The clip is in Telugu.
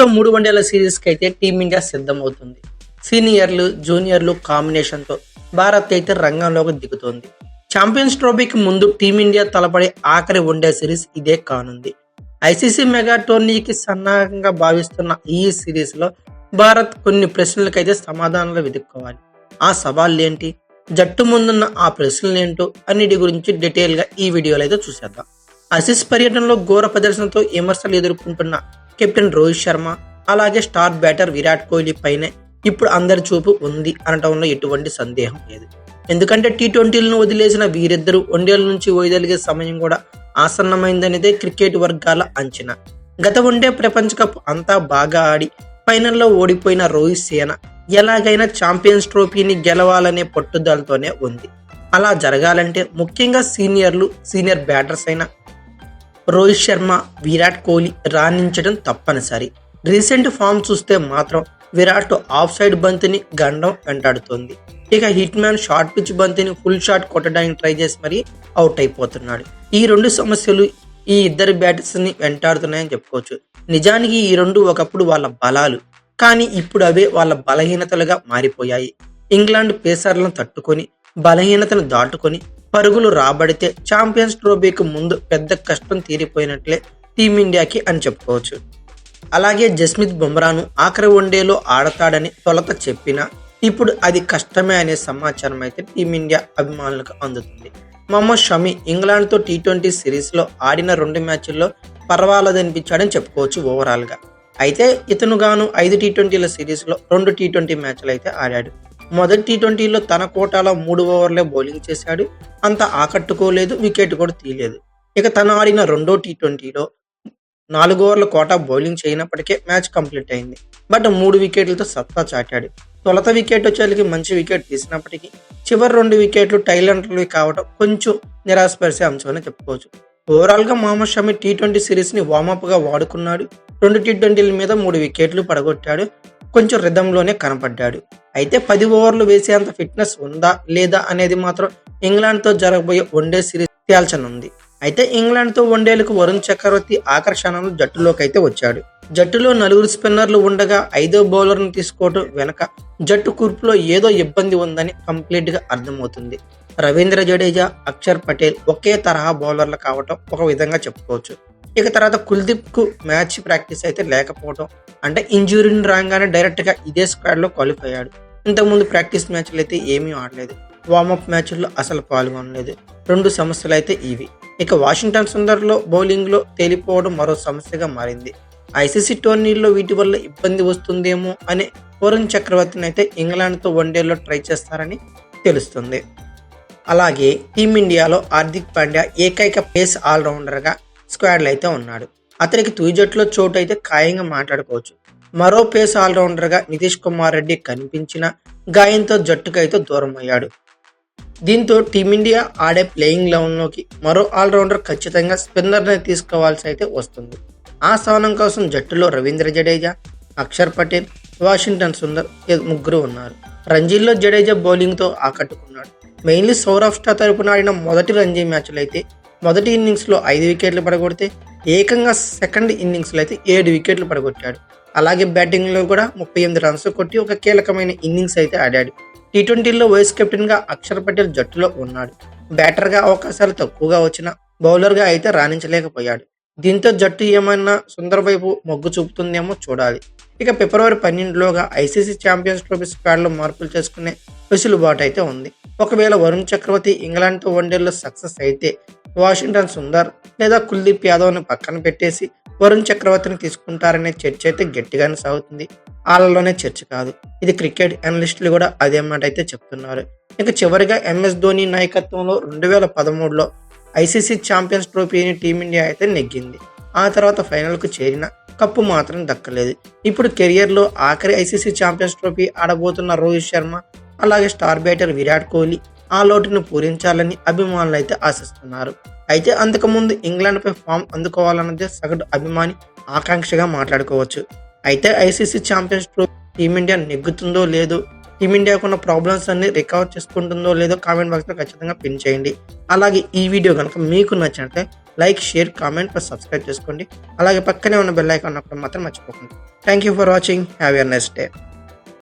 3 వన్డేల సిరీస్కి అయితే టీమిండియా సిద్ధమవుతుంది. సీనియర్లు, జూనియర్లు కాంబినేషన్తో భారత్ అయితే రంగంలోకి దిగుతోంది. ఛాంపియన్స్ ట్రోఫీకి ముందు టీమిండియా తలపడే ఆఖరి వన్డే సిరీస్ ఇదే కానుంది. ఐసీసీ మెగా టోర్నీకి సన్నాహకంగా భావిస్తున్న ఈ సిరీస్లో భారత్ కొన్ని ప్రశ్నలకైతే సమాధానాలు వెతుక్కోవాలి. ఆ సవాళ్ళేంటి, జట్టు ముందున్న ఆ ప్రశ్నలేంటో అన్నిటి గురించి డీటెయిల్గా ఈ వీడియోలో అయితే చూసేద్దాం. ఆసీస్ పర్యటనలో ఘోర ప్రదర్శనతో విమర్శలు ఎదుర్కొంటున్న కెప్టెన్ రోహిత్ శర్మ, అలాగే స్టార్ బ్యాటర్ విరాట్ కోహ్లీ పైనే ఇప్పుడు అందరి చూపు ఉంది అనటంలో ఎటువంటి సందేహం లేదు. ఎందుకంటే టీ20లను వదిలేసిన వీరిద్దరూ వన్డేల నుంచి వైదొలిగే సమయం కూడా ఆసన్నమైందనేదే క్రికెట్ వర్గాల అంచనా. గత వన్డే ప్రపంచ కప్ అంతా బాగా ఆడి ఫైనల్లో ఓడిపోయిన రోహిత్ సేన ఎలాగైనా ఛాంపియన్స్ ట్రోఫీని గెలవాలనే పట్టుదలతోనే ఉంది. అలా జరగాలంటే ముఖ్యంగా సీనియర్ బ్యాటర్స్ అయిన రోహిత్ శర్మ, విరాట్ కోహ్లీ రాణించడం తప్పనిసరి. రీసెంట్ ఫామ్ చూస్తే మాత్రం విరాట్ ఆఫ్ సైడ్ బంతిని గండం వెంటాడుతోంది. ఇక హిట్ మ్యాన్ షార్ట్ పిచ్ బంతిని ఫుల్ షాట్ కొట్టడానికి ట్రై చేసి మరీ అవుట్ అయిపోతున్నాడు. ఈ రెండు సమస్యలు ఈ ఇద్దరు బ్యాటర్స్ ని వెంటాడుతున్నాయని చెప్పుకోవచ్చు. నిజానికి ఈ రెండు ఒకప్పుడు వాళ్ళ బలాలు, కానీ ఇప్పుడు అవే వాళ్ళ బలహీనతలుగా మారిపోయాయి. ఇంగ్లాండ్ పేసర్లను తట్టుకొని బలహీనతను దాటుకొని పరుగులు రాబడితే ఛాంపియన్స్ ట్రోఫీకి ముందు పెద్ద కష్టం తీరిపోయినట్లే టీమిండియాకి అని చెప్పుకోవచ్చు. అలాగే జస్ప్రీత్ బుమ్రాను ఆఖరి వన్డేలో ఆడతాడని తొలత చెప్పినా ఇప్పుడు అది కష్టమే అనే సమాచారం అయితే టీమిండియా అభిమానులకు అందుతుంది. మొహమ్మద్ షమి ఇంగ్లాండ్తో టీ20 సిరీస్లో ఆడిన 2 మ్యాచ్ల్లో పర్వాలేదనిపించాడని చెప్పుకోవచ్చు ఓవరాల్గా. అయితే ఇతను గాను 5 టీ20ల సిరీస్లో 2 టీ20 మ్యాచ్లు అయితే ఆడాడు. మొదటి టీ20లో తన కోటాలో 3 ఓవర్లే బౌలింగ్ చేశాడు. అంత ఆకట్టుకోలేదు, వికెట్ కూడా తీయలేదు. ఇక తను ఆడిన 2వ టీ20లో 4 ఓవర్ల కోటా బౌలింగ్ చేయనప్పటికే మ్యాచ్ కంప్లీట్ అయింది. బట్ 3 వికెట్లతో సత్తా చాటాడు. తొలత వికెట్ వచ్చేకి మంచి వికెట్ తీసినప్పటికీ చివరి 2 వికెట్లు టైలెంట్లవి కావడం కొంచెం నిరాశపరిచే అంశం అని చెప్పుకోవచ్చు. ఓవరాల్గా మొహమ్మద్ షమి టీ20 సిరీస్ని వార్మప్గా వాడుకున్నాడు. 2 టీ20ల మీద 3 వికెట్లు పడగొట్టాడు. కొంచెం రిధంలోనే కనపడ్డాడు. అయితే 10 ఓవర్లు వేసేంత ఫిట్నెస్ ఉందా లేదా అనేది మాత్రం ఇంగ్లాండ్తో జరగబోయే వన్డే సిరీస్ తేల్చనుంది. అయితే ఇంగ్లాండ్తో వన్డేలకు వరుణ్ చక్రవర్తి ఆకర్షణలు జట్టులోకి అయితే వచ్చాడు. జట్టులో 4 స్పిన్నర్లు ఉండగా 5వ బౌలర్ను తీసుకోవడం వెనక జట్టు కూర్పులో ఏదో ఇబ్బంది ఉందని కంప్లీట్ గా అర్థమవుతుంది. రవీంద్ర జడేజా, అక్షర్ పటేల్ ఒకే తరహా బౌలర్లు కావటం ఒక విధంగా చెప్పుకోవచ్చు. ఇక తర్వాత కుల్దీప్ కు మ్యాచ్ ప్రాక్టీస్ అయితే లేకపోవడం, అంటే ఇంజురీని రాగానే డైరెక్ట్ గా ఇదే స్క్వాడ్ లో క్వాలిఫై అయ్యాడు. ఇంతకుముందు ప్రాక్టీస్ మ్యాచ్లు అయితే ఏమీ ఆడలేదు, వార్మప్ మ్యాచ్ల్లో అసలు పాల్గొనలేదు. 2 సమస్యలు అయితే ఇవి. ఇక వాషింగ్టన్ సుందర్లో బౌలింగ్ లో తేలిపోవడం మరో సమస్యగా మారింది. ఐసీసీ టోర్నీల్లో వీటి వల్ల ఇబ్బంది వస్తుందేమో అనే వరుణ్ చక్రవర్తిని అయితే ఇంగ్లాండ్తో వన్డేలో ట్రై చేస్తారని తెలుస్తుంది. అలాగే టీమిండియాలో హార్దిక్ పాండ్యా ఏకైక పేస్ ఆల్రౌండర్గా స్క్వాడ్లో అయితే ఉన్నాడు. అతనికి తుది జట్టులో చోటు అయితే ఖాయంగా మాట్లాడుకోవచ్చు. మరో పేస్ ఆల్రౌండర్గా నితీష్ కుమార్ రెడ్డి కనిపించిన గాయంతో జట్టుకు అయితే దూరం అయ్యాడు. దీంతో టీమిండియా ఆడే ప్లేయింగ్ లెవెన్లోకి మరో ఆల్రౌండర్ ఖచ్చితంగా స్పిన్నర్ని తీసుకోవాల్సి అయితే వస్తుంది. ఆ స్థానం కోసం జట్టులో రవీంద్ర జడేజా, అక్షర్ పటేల్, వాషింగ్టన్ సుందర్ 3 ఉన్నారు. రంజీల్లో జడేజా బౌలింగ్తో ఆకట్టుకున్నాడు. మెయిన్లీ సౌరాష్ట్ర తరపున ఆడిన మొదటి రంజీ మ్యాచ్లో అయితే మొదటి ఇన్నింగ్స్లో 5 వికెట్లు పడగొడితే ఏకంగా సెకండ్ ఇన్నింగ్స్లో అయితే 7 వికెట్లు పడగొట్టాడు. అలాగే బ్యాటింగ్లో కూడా 38 రన్స్ కొట్టి ఒక కీలకమైన ఇన్నింగ్స్ అయితే ఆడాడు. టీ20లో వైస్ కెప్టెన్గా అక్షర్ పటేల్ జట్టులో ఉన్నాడు. బ్యాటర్గా అవకాశాలు తక్కువగా వచ్చినా బౌలర్గా అయితే రాణించలేకపోయాడు. దీంతో జట్టు ఏమైనా సుందర్ వైపు మొగ్గు చూపుతుందేమో చూడాలి. ఇక ఫిబ్రవరి 12లోగా ఐసీసీ ఛాంపియన్స్ ట్రోఫీ స్క్వాడ్లో మార్పులు చేసుకునే వెసులుబాటు అయితే ఉంది. ఒకవేళ వరుణ్ చక్రవర్తి ఇంగ్లాండ్తో వన్డేల్లో సక్సెస్ అయితే వాషింగ్టన్ సుందర్ లేదా కుల్దీప్ యాదవ్ని పక్కన పెట్టేసి వరుణ్ చక్రవర్తిని తీసుకుంటారనే చర్చ అయితే గట్టిగానే సాగుతుంది. వాళ్ళలోనే చర్చ కాదు, ఇది క్రికెట్ అనలిస్టులు కూడా అదే మాట అయితే చెప్తున్నారు. ఇక చివరిగా ఎంఎస్ ధోని నాయకత్వంలో 2013లో ఐసీసీ ఛాంపియన్స్ ట్రోఫీని టీమిండియా అయితే నెగ్గింది. ఆ తర్వాత ఫైనల్కు చేరిన కప్పు మాత్రం దక్కలేదు. ఇప్పుడు కెరియర్లో ఆఖరి ఐసీసీ ఛాంపియన్స్ ట్రోఫీ ఆడబోతున్న రోహిత్ శర్మ, అలాగే స్టార్ బ్యాటర్ విరాట్ కోహ్లీ ఆ లోటును పూరించాలని అభిమానులు అయితే ఆశిస్తున్నారు. అయితే అంతకుముందు ఇంగ్లాండ్పై ఫామ్ అందుకోవాలన్నదే సగటు అభిమాని ఆకాంక్షగా మాట్లాడుకోవచ్చు. అయితే ఐసీసీ ఛాంపియన్స్ ట్రోఫీ టీమిండియా నెగ్గుతుందో లేదో, టీమిండియాకున్న ప్రాబ్లమ్స్ అన్ని రికవర్ చేసుకుంటుందో లేదో కామెంట్ బాక్స్లో ఖచ్చితంగా పిన్ చేయండి. అలాగే ఈ వీడియో కనుక మీకు నచ్చినట్లయితే like, share, comment plus subscribe చేసుకోండి. అలాగే పక్కనే ఉన్న బెల్ ఐకాన్ నొక్కడం మాత్రం మర్చిపోకండి. Thank you for watching. Have a nice day.